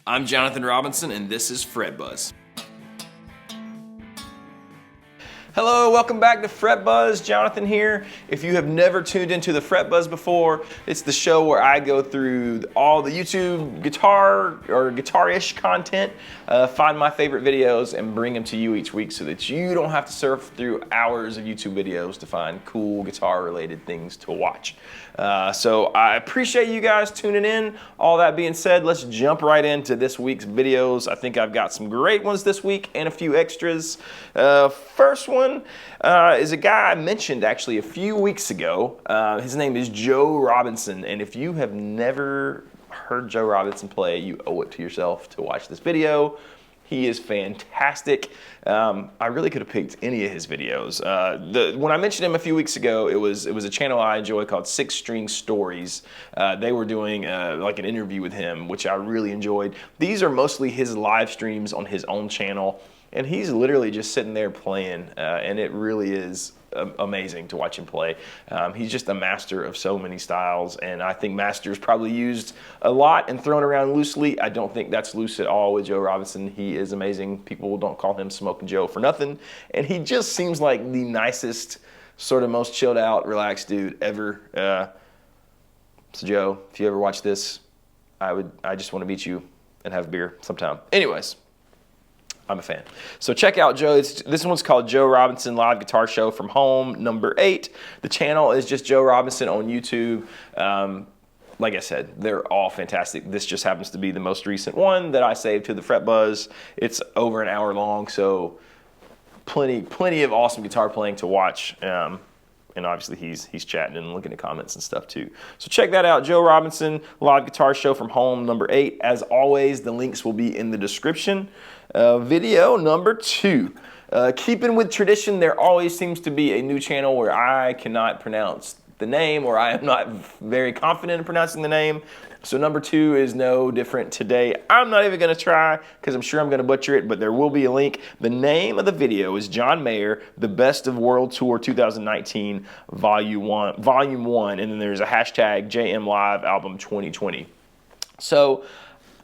I'm Jonathan Robinson, and this is Fret Buzz. Hello, welcome back to Fret Buzz. Jonathan here. If you have never tuned into the Fret Buzz before, it's the show where I go through all the YouTube guitar or guitar-ish content, find my favorite videos, and bring them to you each week so that you don't have to surf through hours of YouTube videos to find cool guitar-related things to watch. So I appreciate you guys tuning in. All that being said, let's jump right into this week's videos. I think I've got some great ones this week and a few extras. First one is a guy I mentioned actually a few weeks ago. His name is Joe Robinson, and if you have never heard Joe Robinson play, you owe it to yourself to watch this video. He is fantastic. I really could have picked any of his videos. When I mentioned him a few weeks ago, it was a channel I enjoy called 6 String Stories. They were doing like an interview with him, which I really enjoyed. These are mostly his live streams on his own channel, and he's literally just sitting there playing, and it really is amazing to watch him play. He's just a master of so many styles, and I think master is probably used a lot and thrown around loosely. I don't think that's loose at all with Joe Robinson. He is amazing. People don't call him Smoking Joe for nothing, and he just seems like the nicest, sort of most chilled out, relaxed dude ever. So Joe, if you ever watch this, I just want to meet you and have beer sometime. Anyways, I'm a fan. So check out Joe. This one's called Joe Robinson Live Guitar Show from Home, number 8. The channel is just Joe Robinson on YouTube. Like I said, they're all fantastic. This just happens to be the most recent one that I saved to the Fret Buzz. It's over an hour long, so plenty of awesome guitar playing to watch. And obviously he's chatting and looking at comments and stuff too. So check that out, Joe Robinson Live Guitar Show from Home, number 8. As always, the links will be in the description. Video number 2. Keeping with tradition, there always seems to be a new channel where I cannot pronounce the name, or I am not very confident in pronouncing the name. So number 2 is no different today. I'm not even going to try because I'm sure I'm going to butcher it, but there will be a link. The name of the video is John Mayer, The Best of World Tour 2019, Volume 1, and then there's a hashtag JM Live Album 2020. So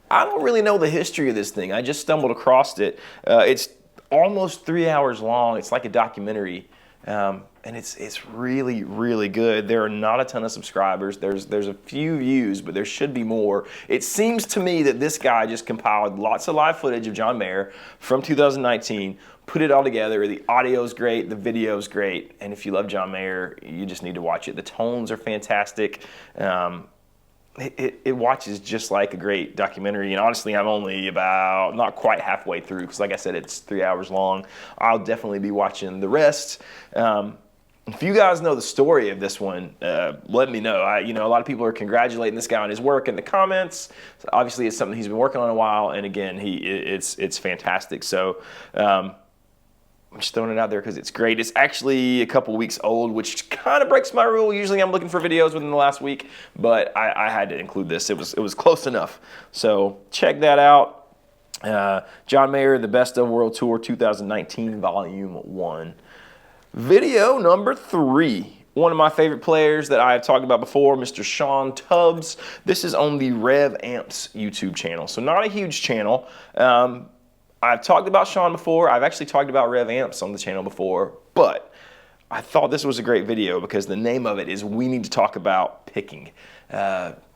I don't really know the history of this thing. I just stumbled across it. It's almost 3 hours long. It's like a documentary. And it's really, really good. There are not a ton of subscribers. There's a few views, but there should be more. It seems to me that this guy just compiled lots of live footage of John Mayer from 2019, put it all together. The audio's great, the video's great, and if you love John Mayer, you just need to watch it. The tones are fantastic. It watches just like a great documentary, and honestly, I'm only about not quite halfway through because, like I said, it's 3 hours long. I'll definitely be watching the rest. If you guys know the story of this one, let me know. A lot of people are congratulating this guy on his work in the comments. So obviously, it's something he's been working on a while, and again, it's fantastic. So I'm just throwing it out there because it's great. It's actually a couple weeks old, which kind of breaks my rule. Usually I'm looking for videos within the last week, but I had to include this. It was close enough. So check that out. John Mayer, The Best of World Tour 2019, Volume 1. Video number 3. One of my favorite players that I have talked about before, Mr. Shawn Tubbs. This is on the Revv Amps YouTube channel. So not a huge channel. I've talked about Shawn before. I've actually talked about Revv Amps on the channel before, but I thought this was a great video because the name of it is We Need to Talk About Picking.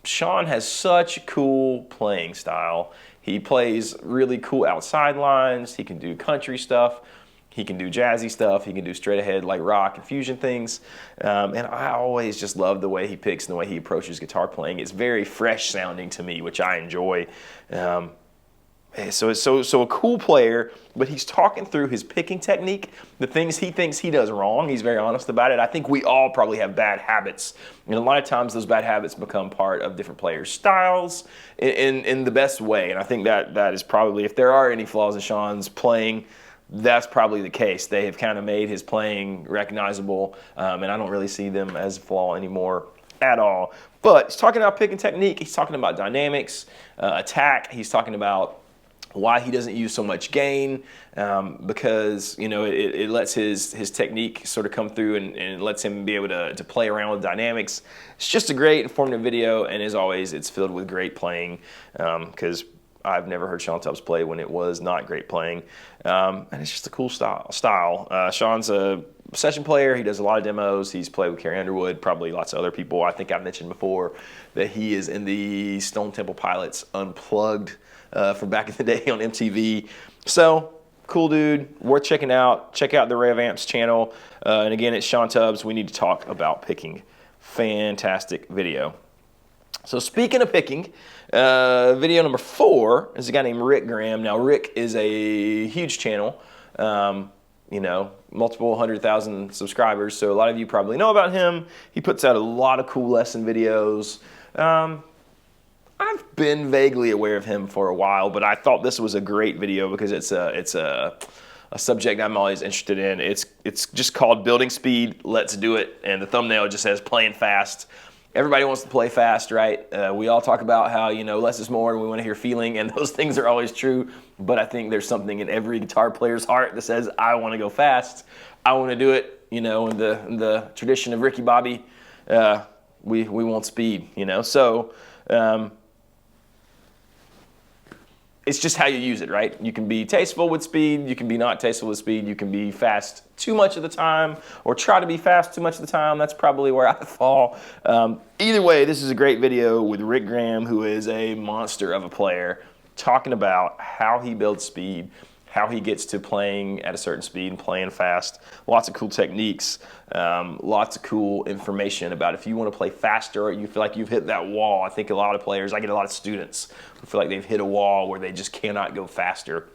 Shawn has such cool playing style. He plays really cool outside lines. He can do country stuff. He can do jazzy stuff. He can do straight ahead like rock and fusion things. And I always just love the way he picks and the way he approaches guitar playing. It's very fresh sounding to me, which I enjoy. So a cool player, but he's talking through his picking technique, the things he thinks he does wrong. He's very honest about it. I think we all probably have bad habits, and a lot of times those bad habits become part of different players' styles in the best way. And I think that is probably, if there are any flaws in Shawn's playing, that's probably the case. They have kind of made his playing recognizable, and I don't really see them as a flaw anymore at all. But he's talking about picking technique. He's talking about dynamics, attack. He's talking about why he doesn't use so much gain, because it lets his technique sort of come through and lets him be able to play around with dynamics. It's just a great informative video, and as always, it's filled with great playing, because I've never heard Shawn Tubbs play when it was not great playing. And it's just a cool style. Shawn's a session player. He does a lot of demos. He's played with Carrie Underwood, probably lots of other people. I think I mentioned before that he is in the Stone Temple Pilots Unplugged from back in the day on MTV. So, cool dude, worth checking out. Check out the Revv Amps channel. And again, it's Shawn Tubbs. We need to talk about picking. Fantastic video. So speaking of picking, video number 4 is a guy named Rick Graham. Now Rick is a huge channel, you know, multiple 100,000 subscribers. So a lot of you probably know about him. He puts out a lot of cool lesson videos. I've been vaguely aware of him for a while, but I thought this was a great video because it's a subject I'm always interested in. It's just called Building Speed, Let's Do It, and the thumbnail just says playing fast. Everybody wants to play fast, right? We all talk about how, you know, less is more and we want to hear feeling, and those things are always true, but I think there's something in every guitar player's heart that says, I want to go fast. I want to do it, you know, in the tradition of Ricky Bobby, we want speed, you know? So, it's just how you use it, right? You can be tasteful with speed, you can be not tasteful with speed, you can be fast too much of the time, or try to be fast too much of the time. That's probably where I fall. Either way, this is a great video with Rick Graham, who is a monster of a player, talking about how he builds speed, how he gets to playing at a certain speed and playing fast. Lots of cool techniques, lots of cool information about if you want to play faster or you feel like you've hit that wall. I think a lot of players, I get a lot of students who feel like they've hit a wall where they just cannot go faster.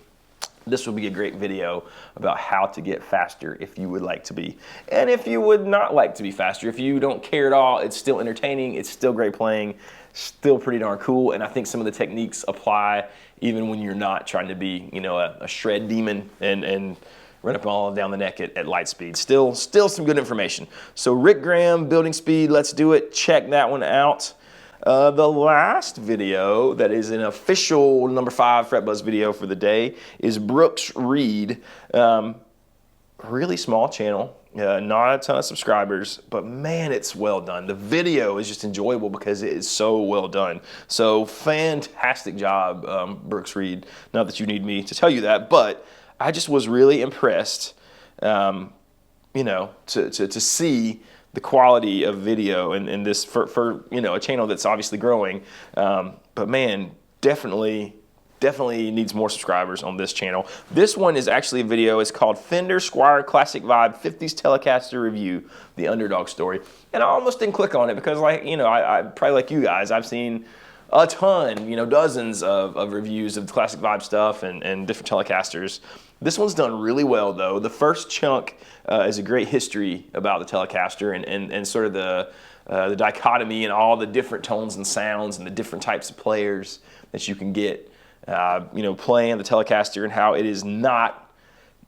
This would be a great video about how to get faster if you would like to be. And if you would not like to be faster, if you don't care at all, it's still entertaining, it's still great playing, still pretty darn cool, and I think some of the techniques apply even when you're not trying to be, you know, a shred demon and run up all down the neck at light speed. Still some good information. So Rick Graham, Building Speed, Let's Do It. Check that one out. The last video that is an official number 5 Fret Buzz video for the day is Brooks Reid. Really small channel. Not a ton of subscribers, but man, it's well done. The video is just enjoyable because it is so well done. So fantastic job, Brooks Reid. Not that you need me to tell you that, but I just was really impressed, you know, to see the quality of video in this for you know, a channel that's obviously growing. But man, definitely needs more subscribers on this channel. This one is actually a video. It's called Fender Squier Classic Vibe 50s Telecaster Review, the underdog story. And I almost didn't click on it because, like, you know, I probably like you guys, I've seen a ton, you know, dozens of reviews of the classic vibe stuff and different Telecasters. This one's done really well though. The first chunk is a great history about the Telecaster and sort of the dichotomy and all the different tones and sounds and the different types of players that you can get, you know, playing the Telecaster, and how it is not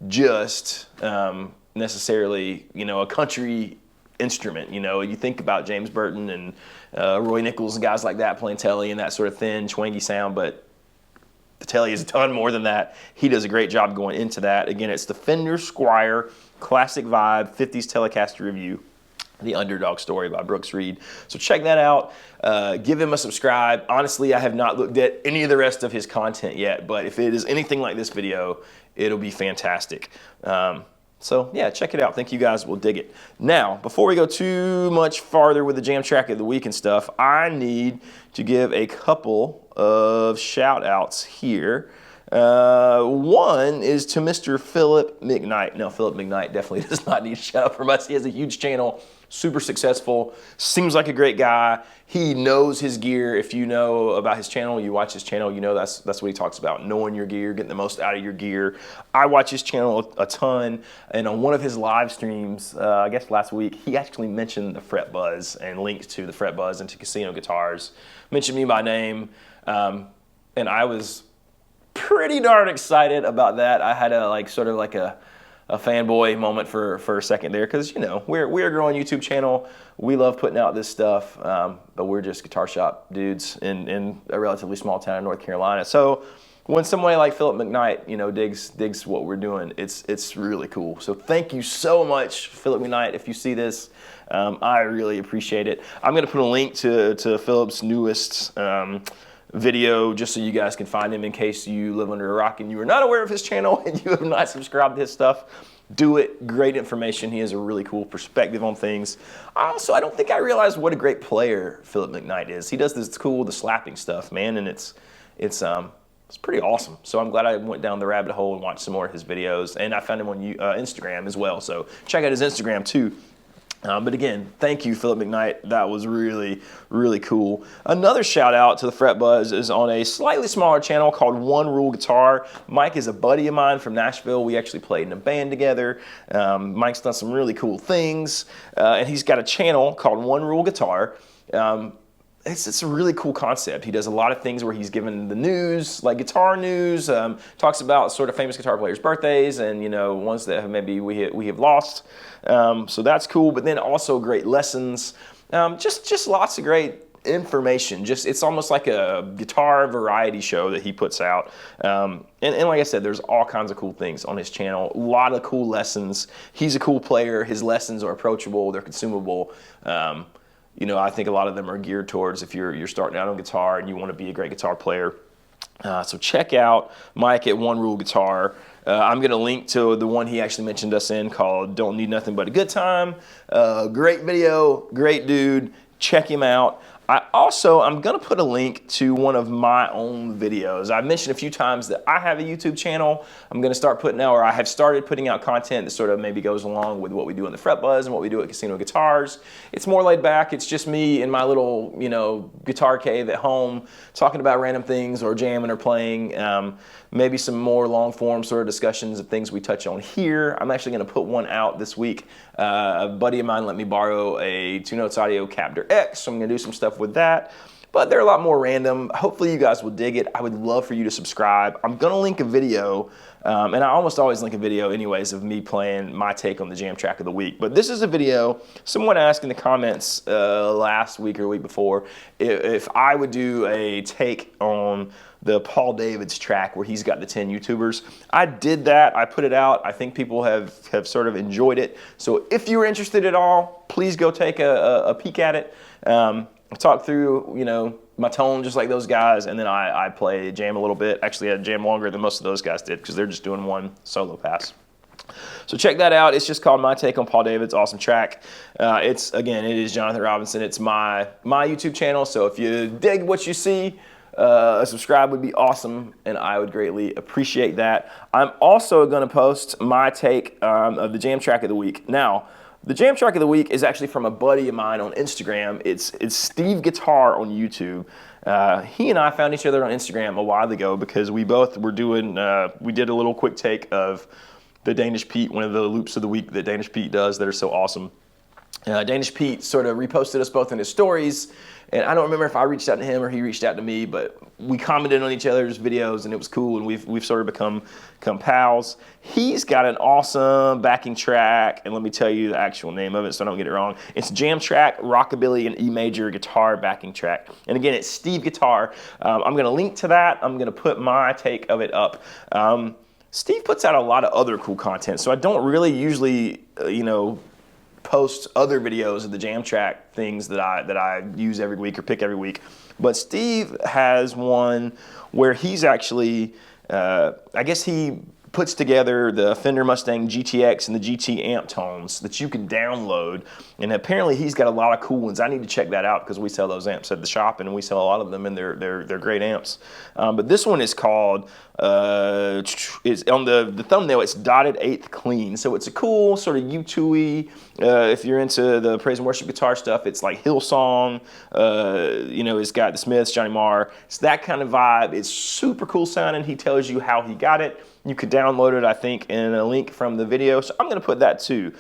just necessarily, you know, a country instrument. You know, you think about James Burton and Roy Nichols and guys like that playing Telly and that sort of thin, twangy sound, but the Telly is a ton more than that. He does a great job going into that. Again, it's the Fender Squier Classic Vibe 50s Telecaster Review, the underdog story by Brooks Reid. So check that out. Give him a subscribe. Honestly, I have not looked at any of the rest of his content yet, but if it is anything like this video, it'll be fantastic. So yeah, check it out. I think you guys will dig it. Now, before we go too much farther with the jam track of the week and stuff, I need to give a couple of shout outs here. One is to Mr. Phillip McKnight. No, Phillip McKnight definitely does not need a shout out from us. He has a huge channel, super successful, seems like a great guy. He knows his gear. If you know about his channel, you watch his channel, you know that's what he talks about, knowing your gear, getting the most out of your gear. I watch his channel a ton, and on one of his live streams, I guess last week, he actually mentioned the Fret Buzz and links to the Fret Buzz and to Casino Guitars. Mentioned me by name, and I was pretty darn excited about that. I had a sort of like a fanboy moment for a second there, because, you know, we're a growing YouTube channel. We love putting out this stuff, but we're just guitar shop dudes in a relatively small town in North Carolina. So when somebody like Phillip McKnight, you know, digs what we're doing, it's really cool. So thank you so much, Phillip McKnight. If you see this, I really appreciate it. I'm going to put a link to Phillip's newest video just so you guys can find him in case you live under a rock and you are not aware of his channel and you have not subscribed to his stuff. Do it. Great information. He has a really cool perspective on things. I don't think I realized what a great player Phillip McKnight is. He does this cool, the slapping stuff, man, and it's pretty awesome. So I'm glad I went down the rabbit hole and watched some more of his videos, and I found him on Instagram as well. So check out his Instagram too. But again, thank you, Phillip McKnight. That was really, really cool. Another shout out to the Fret Buzz is on a slightly smaller channel called One Rule Guitar. Mike is a buddy of mine from Nashville. We actually played in a band together. Mike's done some really cool things, and he's got a channel called One Rule Guitar. It's a really cool concept. He does a lot of things where he's given the news, like guitar news, talks about sort of famous guitar players' birthdays and, you know, ones that maybe we have lost. So that's cool, but then also great lessons. Just lots of great information. It's almost like a guitar variety show that he puts out. And like I said, there's all kinds of cool things on his channel. A lot of cool lessons. He's a cool player. His lessons are approachable. They're consumable. You know, I think a lot of them are geared towards if you're starting out on guitar and you want to be a great guitar player. So check out Mike at One Rule Guitar. I'm going to link to the one he actually mentioned us in called Don't Need Nothing But a Good Time. Great video, great dude. Check him out. I'm going to put a link to one of my own videos. I've mentioned a few times that I have a YouTube channel. I'm going to start putting out, or I have started putting out content that sort of maybe goes along with what we do in the Fret Buzz and what we do at Casino Guitars. It's more laid back. It's just me in my little, you know, guitar cave at home talking about random things or jamming or playing. Maybe some more long form sort of discussions of things we touch on here. I'm actually going to put one out this week. A buddy of mine let me borrow a 2 Notes Audio Captor X, so I'm going to do some stuff with that. But they're a lot more random. Hopefully you guys will dig it. I would love for you to subscribe. I'm going to link a video, and I almost always link a video anyways of me playing my take on the jam track of the week. But this is a video, someone asked in the comments last week or week before if I would do a take on the Paul David's track where he's got the 10 YouTubers. I did that. I put it out. I think people have sort of enjoyed it. So if you're interested at all, please go take a peek at it. I talk through, you know, my tone just like those guys, and then I play jam a little bit. Actually, I jam longer than most of those guys did because they're just doing one solo pass. So check that out. It's just called My Take on Paul David's awesome track. It is Jonathan Robinson. It's my YouTube channel. So if you dig what you see, a subscribe would be awesome, and I would greatly appreciate that. I'm also going to post my take of the jam track of the week. Now, the jam track of the week is actually from a buddy of mine on Instagram. It's Steve Guitar on YouTube. He and I found each other on Instagram a while ago because we both were doing, we did a little quick take of the Danish Pete, one of the loops of the week that Danish Pete does that are so awesome. Danish Pete sort of reposted us both in his stories, and I don't remember if I reached out to him or he reached out to me, but we commented on each other's videos and it was cool, and we've sort of become pals. He's got an awesome backing track, and let me tell you the actual name of it so I don't get it wrong. It's Jam Track, Rockabilly, and E Major Guitar Backing Track. And again, it's Steve Guitar. I'm going to link to that. I'm going to put my take of it up. Steve puts out a lot of other cool content, so I don't really usually, post other videos of the jam track things that I use every week or pick every week. But Steve has one where he's actually, I guess he puts together the Fender Mustang GTX and the GT amp tones that you can download, and apparently he's got a lot of cool ones. I need to check that out because we sell those amps at the shop, and we sell a lot of them, and they're great amps. But this one is called, it's on the thumbnail, it's dotted eighth clean, so it's a cool sort of U2-y, if you're into the praise and worship guitar stuff, it's like Hillsong, it's got the Smiths, Johnny Marr, it's that kind of vibe. It's super cool sounding. He tells you how he got it. You could download it, I think, in a link from the video, so I'm going to put that too.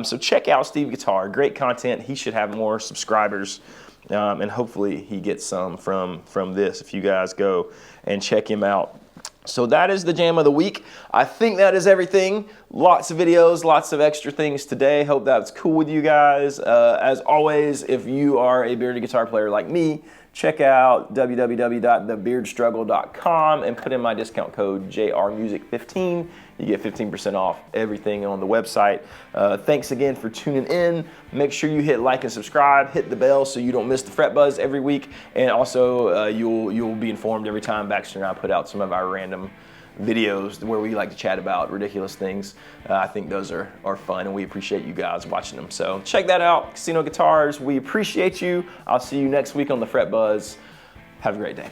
So check out Steve Guitar. Great content. He should have more subscribers, and hopefully he gets some from this if you guys go and check him out. So that is the jam of the week. I think that is everything. Lots of videos, lots of extra things today. Hope that's cool with you guys. As always, if you are a bearded guitar player like me, check out www.thebeardstruggle.com and put in my discount code JRMusic15. You get 15% off everything on the website. Thanks again for tuning in. Make sure you hit like and subscribe, hit the bell so you don't miss the Fret Buzz every week, and also you'll be informed every time Baxter and I put out some of our random videos where we like to chat about ridiculous things. I think those are fun, and we appreciate you guys watching them. So check that out, Casino Guitars. We appreciate you. I'll see you next week on the Fret Buzz. Have a great day.